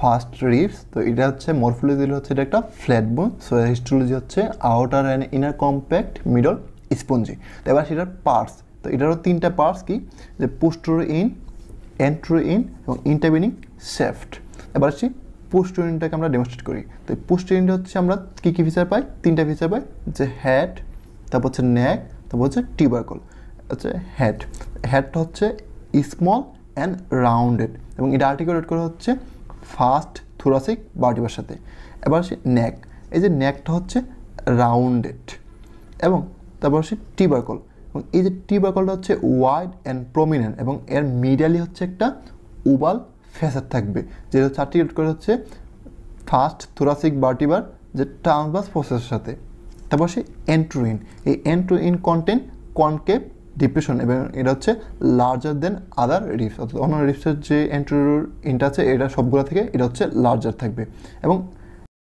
First ribs. তো এটা হচ্ছে মরফোলজি হচ্ছে এটা একটা ফ্ল্যাট বোন। সো হিস্টোলজি হচ্ছে outer and inner compact middle spongy. তো এবার সেটার পার্টস, তো এটারও তিনটা পার্টস কি, যে পোস্টেরিয়র ইন, অ্যান্টেরিয়র ইন এবং ইন্টারভেনিং শ্যাফট। এবার আসছি পোস্টেরিয়র ইনটাকে আমরা ডেমনস্ট্রেট করি। তো পোস্টেরিয়র ইনটা হচ্ছে আমরা কী কী ফিচার পাই, তিনটা ফিচার পাই, যে হেড, তারপর হচ্ছে নেক, তারপর হচ্ছে টিউবারকল। হচ্ছে হেডটা হচ্ছে স্মল অ্যান্ড রাউন্ডেড এবং এটা আর্টিকুলেট করা হচ্ছে ফার্স্ট থোরাসিক ভার্টিব্রার সাথে। এবার আসি নেক, এই যে নেকটা হচ্ছে রাউন্ডেড এবং তারপর আসি টিউবারকল, এবং এই যে টিউবারকলটা হচ্ছে ওয়াইড অ্যান্ড প্রমিনেন্ট এবং এর মিডিয়ালি হচ্ছে একটা ওভাল ফেসার থাকবে, যেটা হচ্ছে আর্টিকুলেট করা হচ্ছে ফার্স্ট থোরাসিক ভার্টিব্রার যে ট্রান্সভার্স প্রসেসের সাথে। তারপর আসি এন্ট্রোইন, এই এন্ট্রোইন কন্টেন কনকেভ ডিপ্রেশন এবং এটা হচ্ছে লার্জার দেন আদার রিপস, অর্থাৎ অন্য রিপসের যে এন্ট্রোইনটা আছে এটা সবগুলো থেকে এটা হচ্ছে লার্জার থাকবে। এবং